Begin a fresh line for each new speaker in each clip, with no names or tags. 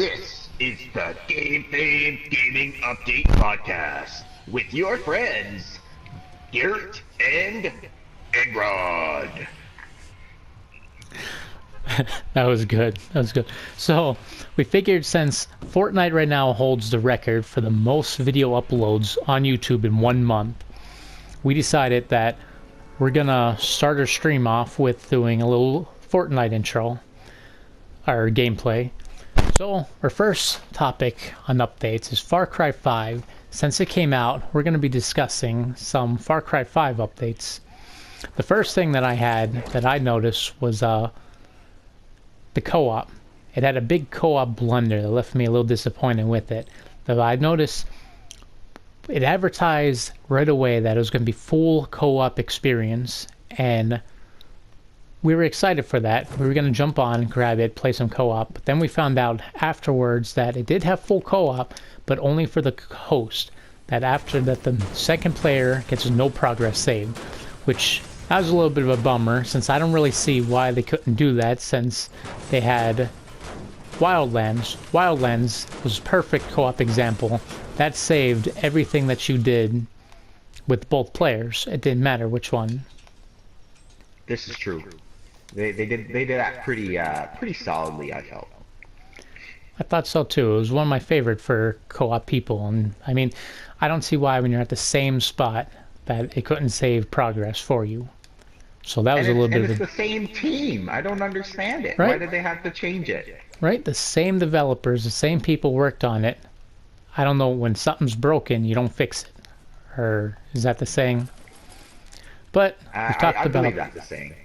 This is the GameFame Gaming Update Podcast with your friends, Garrett and Rod.
That was good. That was good. So, we figured since Fortnite right now holds the record for the most video uploads on YouTube in 1 month, we decided that we're gonna start our stream off with doing a little Fortnite intro, our gameplay. So, our first topic on updates is Far Cry 5. Since it came out, we're going to be discussing some Far Cry 5 updates. The first thing that I noticed was the co-op. It had a big co-op blunder that left me a little disappointed with it. But I noticed it advertised right away that it was going to be full co-op experience, and we were excited for that. We were going to jump on, grab it, play some co-op. But then we found out afterwards that it did have full co-op, but only for the host. That after that, the second player gets no progress saved, which that was a little bit of a bummer, since I don't really see why they couldn't do that, since they had Wildlands. Wildlands was a perfect co-op example. That saved everything that you did with both players. It didn't matter which one.
This is true. They did that pretty solidly, I felt.
I thought so too. It was one of my favorite for co-op people, and I mean, I don't see why when you're at the same spot that it couldn't save progress for you. So that was a little bit of
it's the same team. I don't understand it.
Right?
Why did they have to change it?
Right? The same developers, the same people worked on it. I don't know, when something's broken, you don't fix it. Or is that the saying? But
I believe that's the saying.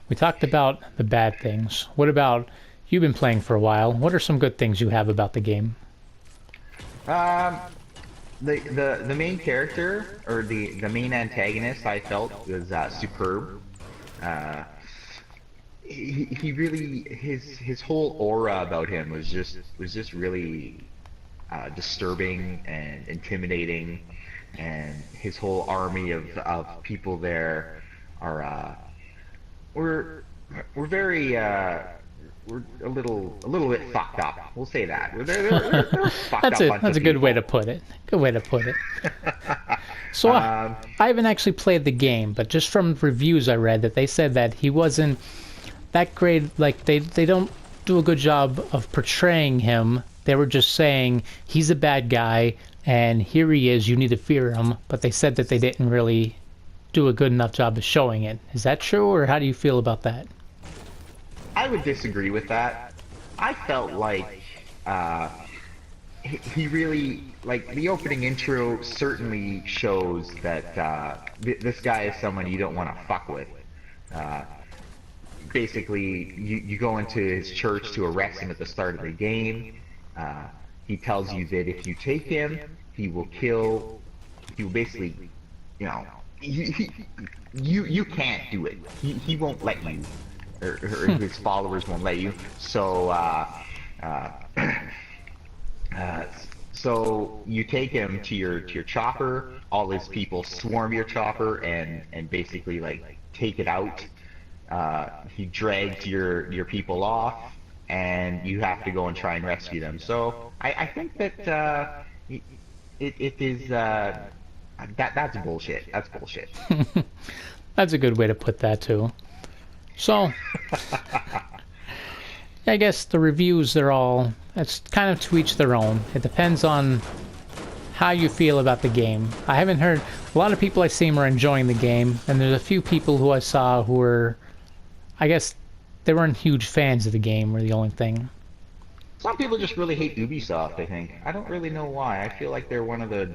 We talked about the bad things. What about, you've been playing for a while, what are some good things you have about the game?
The main character, or the main antagonist, I felt was superb. He really, his whole aura about him was just really disturbing and intimidating, and his whole army of people there are we're very we're a little bit fucked up. We'll say that. They're fucked up.
That's a good way to put it. Good way to put it. So I haven't actually played the game, but just from reviews I read that they said that he wasn't that great. Like they don't do a good job of portraying him. They were just saying he's a bad guy and here he is. You need to fear him. But they said that they didn't really do a good enough job of showing it. Is that true, or how do you feel about that?
I would disagree with that. I felt like he really, like, the opening intro certainly shows that this guy is someone you don't want to fuck with. Basically, you go into his church to arrest him at the start of the game. He tells you that if you take him, he will basically, you know, you can't do it. He won't let you, or his followers won't let you. So so you take him to your chopper. All his people swarm your chopper and basically like take it out. He drags your people off, and you have to go and try and rescue them. So I think that it is. That's bullshit. That's bullshit.
That's a good way to put that too. So, I guess the reviews, it's kind of to each their own. It depends on how you feel about the game. I haven't heard, a lot of people I seen were enjoying the game, and there's a few people who I saw who were, I guess, they weren't huge fans of the game, were the only thing.
Some people just really hate Ubisoft, I think. I don't really know why. I feel like they're one of the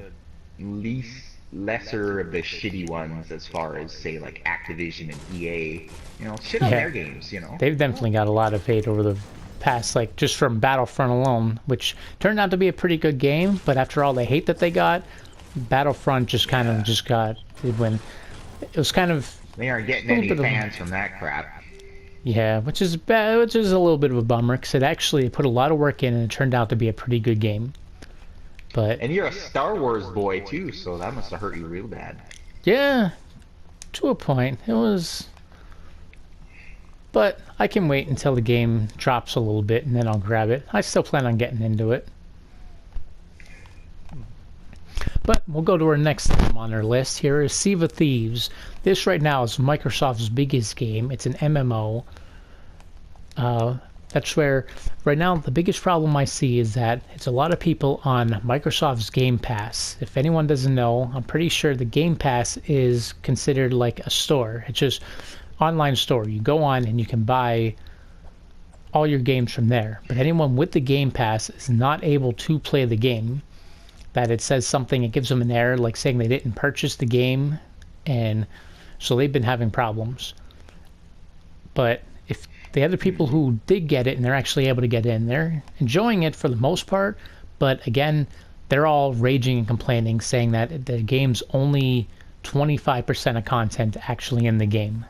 lesser of the shitty ones as far as, say, like Activision and EA. You know, shit on their games, you know.
They've definitely got a lot of hate over the past, like, just from Battlefront alone, which turned out to be a pretty good game, but after all the hate that they got, Battlefront just kind of it was kind of...
They aren't getting any fans from that crap.
Yeah, which is bad, which is a little bit of a bummer, because it actually put a lot of work in, and it turned out to be a pretty good game. But,
and you're a Star Wars boy too, so that must have hurt you real bad.
Yeah, to a point. It was But I can wait until the game drops a little bit and then I'll grab it. I still plan on getting into it. But we'll go to our next game on our list. Here is Sea of Thieves. This right now is Microsoft's biggest game. It's an MMO. That's where, right now, the biggest problem I see is that it's a lot of people on Microsoft's Game Pass. If anyone doesn't know, I'm pretty sure the Game Pass is considered like a store. It's just online store. You go on and you can buy all your games from there. But anyone with the Game Pass is not able to play the game. That it says something, it gives them an error, like saying they didn't purchase the game, and so they've been having problems. But if the other people who did get it and they're actually able to get in, they're enjoying it for the most part, but again, they're all raging and complaining, saying that the game's only 25% of content actually in the game.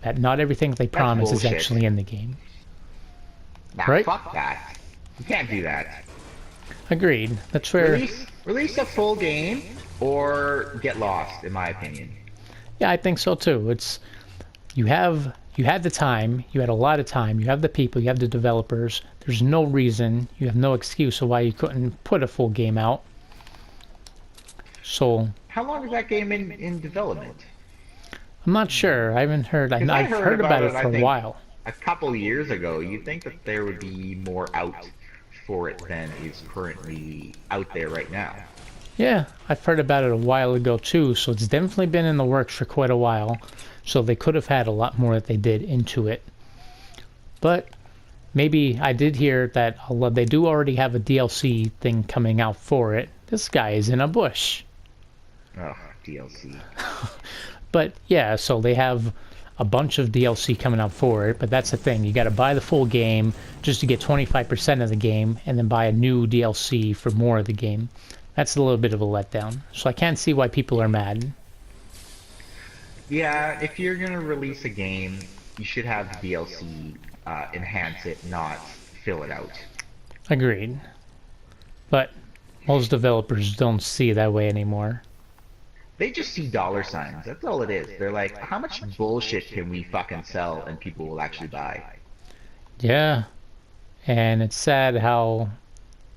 That not everything they promise is actually in the game.
Nah,
right?
Fuck that. You can't do that.
Agreed. That's where...
Release a full game, or get lost, in my opinion.
Yeah, I think so too. It's... You had the time, you had a lot of time, you have the people, you have the developers. There's no reason, you have no excuse of why you couldn't put a full game out. So...
How long is that game in development?
I'm not sure. I haven't heard. I've heard about it for a while.
A couple of years ago, you'd think that there would be more out for it than is currently out there right now.
Yeah, I've heard about it a while ago too, so it's definitely been in the works for quite a while. So they could have had a lot more that they did into it. But maybe I did hear that they do already have a DLC thing coming out for it. This guy is in a bush.
Oh, DLC.
But yeah, so they have a bunch of DLC coming out for it, but that's the thing. You got to buy the full game just to get 25% of the game, and then buy a new DLC for more of the game. That's a little bit of a letdown. So I can't see why people are mad.
Yeah, if you're gonna release a game, you should have DLC enhance it, not fill it out.
Agreed. But most developers don't see it that way anymore.
They just see dollar signs. That's all it is. They're like, how much bullshit can we fucking sell and people will actually buy?
Yeah. And it's sad how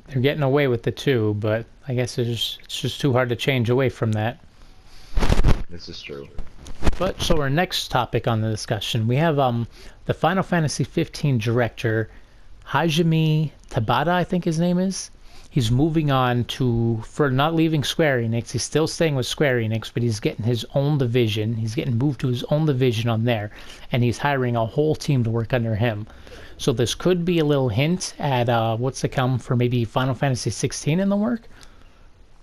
they're getting away with it too, but I guess it's just too hard to change away from that.
This is true.
But so our next topic on the discussion, we have the Final Fantasy 15 director, Hajime Tabata, I think his name is. He's moving on for not leaving Square Enix. He's still staying with Square Enix, but he's getting his own division. He's getting moved to his own division on there, and he's hiring a whole team to work under him. So this could be a little hint at what's to come for maybe Final Fantasy 16 in the work.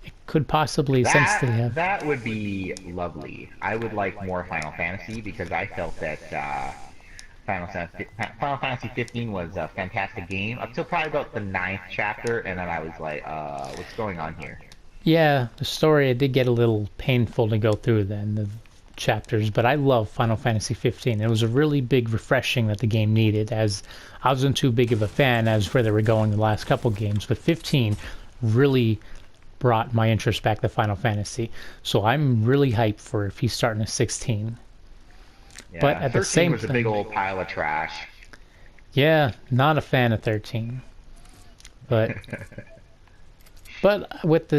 It could possibly, since they have...
That would be lovely. I would like more Final Fantasy, because I felt that Final Fantasy 15 was a fantastic game up till probably about the 9th chapter, and then I was like, what's going on here?
Yeah, the story, it did get a little painful to go through then, the chapters, but I love Final Fantasy 15. It was a really big refreshing that the game needed, as I wasn't too big of a fan as where they were going the last couple games, but 15 really brought my interest back to Final Fantasy. So I'm really hyped for if he's starting at 16.
Yeah,
but at the same
was a big old pile of trash.
Yeah, not a fan of 13. But with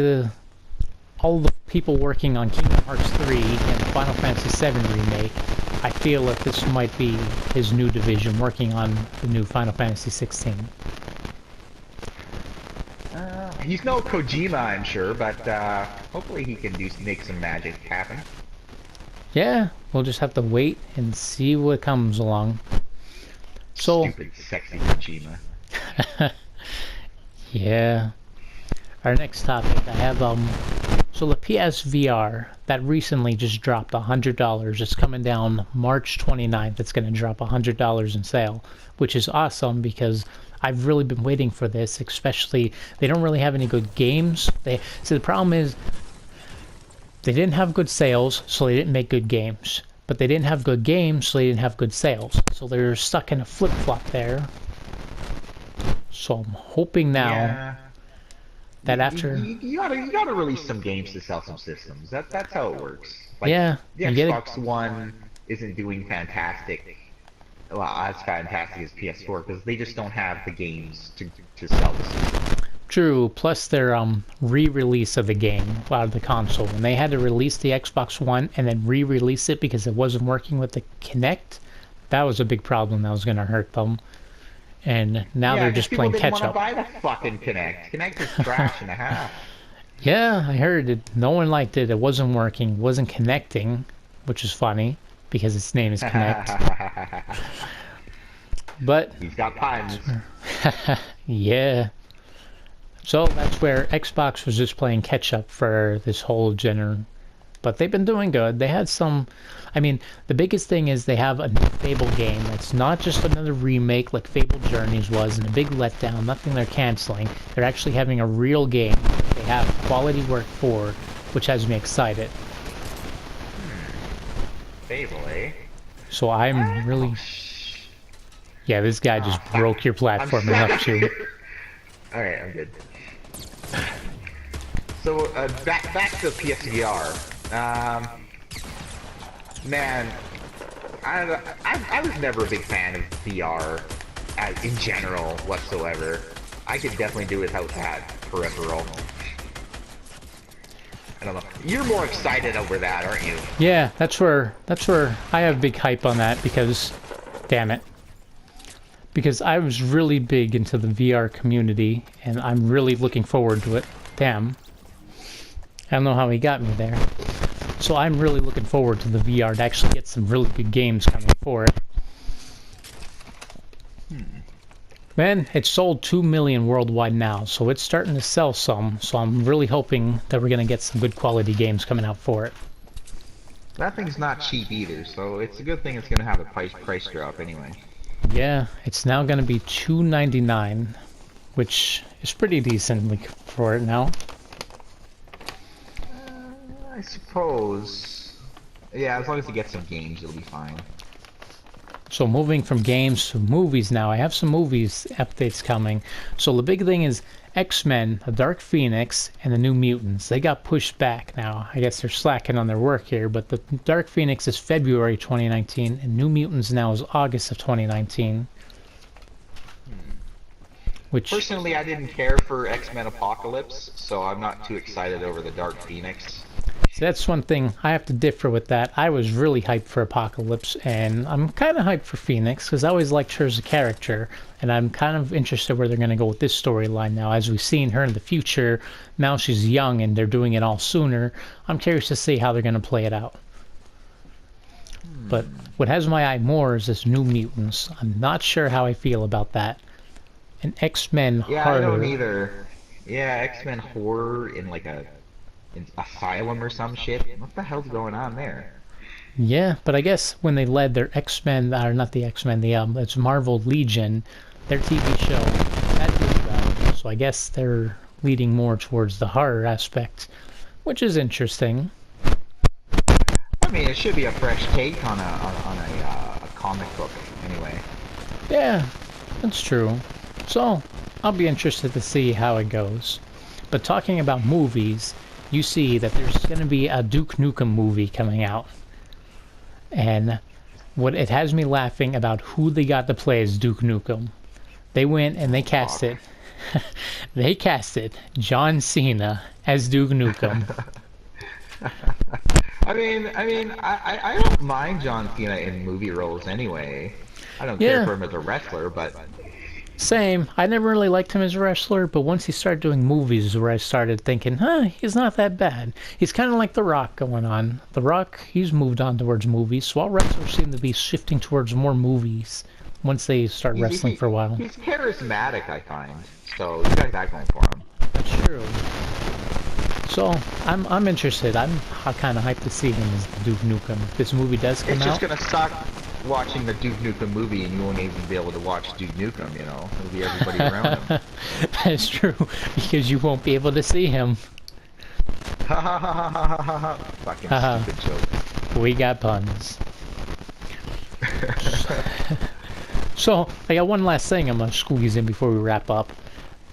all the people working on Kingdom Hearts 3 and Final Fantasy 7 remake, I feel that this might be his new division working on the new Final Fantasy 16.
He's no Kojima, I'm sure, but hopefully he can make some magic happen.
Yeah, we'll just have to wait and see what comes along. So,
stupid, sexy Kojima.
Yeah. Our next topic, I have so the PSVR that recently just dropped $100. It's coming down March 29th. It's going to drop $100 in sale, which is awesome because I've really been waiting for this. Especially, they don't really have any good games. So the problem is, they didn't have good sales, so they didn't make good games. But they didn't have good games, so they didn't have good sales. So they're stuck in a flip-flop there. So I'm hoping now that after...
You gotta release some games to sell some systems. That's how it works. Like,
yeah.
The Xbox One isn't doing fantastic well, as fantastic as PS4 because they just don't have the games to sell the system.
True, plus their re-release of the game out of the console. When they had to release the Xbox One and then re-release it because it wasn't working with the Kinect, that was a big problem that was going to hurt them. And now
Yeah,
they're
because
just
people
playing
didn't want to
catch-up.
buy the fucking Kinect. Kinect is trash and a half.
Yeah, I heard it. No one liked it. It wasn't working. It wasn't connecting, which is funny because its name is Kinect. But
He's got puns.
yeah. So that's where Xbox was just playing catch up for this whole genre. But they've been doing good. They had some. I mean, the biggest thing is they have a new Fable game. It's not just another remake like Fable Journeys was, and a big letdown. Nothing they're canceling. They're actually having a real game they have quality work for, which has me excited.
Fable, eh?
So I'm really. Yeah, this guy just broke your platform and left you.
Alright, I'm good. So, back to PSVR. Man, I was never a big fan of VR in general whatsoever. I could definitely do without that peripheral. I don't know. You're more excited over that, aren't you?
Yeah, that's where I have big hype on that because, damn it. Because I was really big into the VR community, and I'm really looking forward to it. Damn. I don't know how he got me there. So I'm really looking forward to the VR to actually get some really good games coming for it. Man, it's sold 2 million worldwide now, so it's starting to sell some. So I'm really hoping that we're going to get some good quality games coming out for it.
That thing's not cheap either, so it's a good thing it's going to have a price drop anyway.
Yeah, it's now going to be $2.99, which is pretty decent for it now.
I suppose. Yeah, as long as you get some games, you'll be fine.
So moving from games to movies now, I have some movies updates coming. So the big thing is X-Men, The Dark Phoenix, and The New Mutants. They got pushed back now. I guess they're slacking on their work here, but The Dark Phoenix is February 2019, and New Mutants now is August of 2019. Which,
personally, I didn't care for X-Men Apocalypse, so I'm not too excited over The Dark Phoenix.
so that's one thing I have to differ with that. I was really hyped for Apocalypse, and I'm kind of hyped for Phoenix because I always liked her as a character, and I'm kind of interested where they're going to go with this storyline now. As we've seen her in the future, now she's young and they're doing it all sooner. I'm curious to see how they're going to play it out. But what has my eye more is this New Mutants. I'm not sure how I feel about that. An X-Men
Yeah,
horror.
I don't either. Yeah, X-Men horror in like an asylum or some shit. What the hell's going on there?
Yeah, but I guess when they led their X-Men, or not the X-Men, it's Marvel Legion, their TV show, that did well. So I guess they're leading more towards the horror aspect, which is interesting.
I mean, it should be a fresh take on a comic book, anyway.
Yeah, that's true. So I'll be interested to see how it goes. But talking about movies, you see that there's going to be a Duke Nukem movie coming out. And what it has me laughing about who they got to play as Duke Nukem. They went and they casted they casted John Cena as Duke Nukem.
I don't mind John Cena in movie roles anyway. I don't care for him as a wrestler, but
same. I never really liked him as a wrestler, but once he started doing movies is where I started thinking, he's not that bad. He's kind of like The Rock going on. The Rock, he's moved on towards movies, so all wrestlers seem to be shifting towards more movies once they start wrestling for a while.
He's charismatic, I find. So you got that going for him.
That's true. So I'm interested. I'm kind of hyped to see him as Duke Nukem. If this movie does come out,
it's just gonna suck watching the Duke Nukem movie and you won't even be able to watch Duke Nukem. You know, it'll be everybody around him.
That's true, because you won't be able to see him.
Ha ha ha ha ha ha ha! Fucking stupid joke.
We got puns. So I got one last thing I'm gonna squeeze in before we wrap up.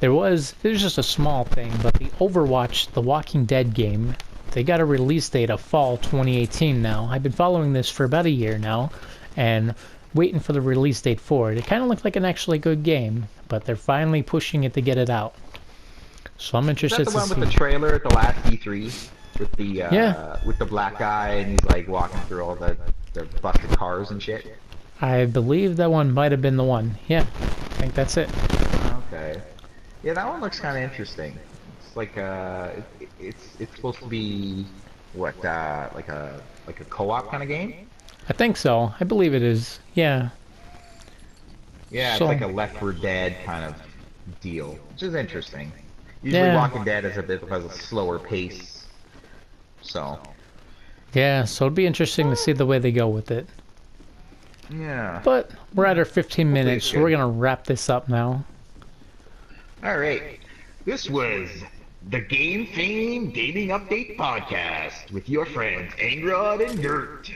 There's just a small thing, but the Overwatch, the Walking Dead game, they got a release date of fall 2018 now. I've been following this for about a year now, and waiting for the release date for it. It kind of looked like an actually good game, but they're finally pushing it to get it out. So I'm
Is
interested
that the
to
one
see.
with the trailer at the last E3
Yeah,
with the black guy and he's like walking through all the busted cars and shit?
I believe that one might have been the one. Yeah, I think that's it.
Okay. Yeah, that one looks kind of interesting. It's like it's supposed to be what like a co-op kind of game.
I think so. I believe it is. Yeah.
Yeah, it's
So,
like a Left 4 Dead kind of deal, which is interesting. Usually
yeah.
Walking Dead is a bit of a slower pace, so
Yeah, so it'd be interesting to see the way they go with it.
yeah.
But we're at our 15
Hopefully
minutes,
it's
so we're
good.
going to wrap this up now.
All right, this was the GameFame Gaming Update Podcast with your friends Angrod and Dirt.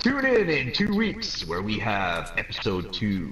Tune in 2 weeks where we have episode 2.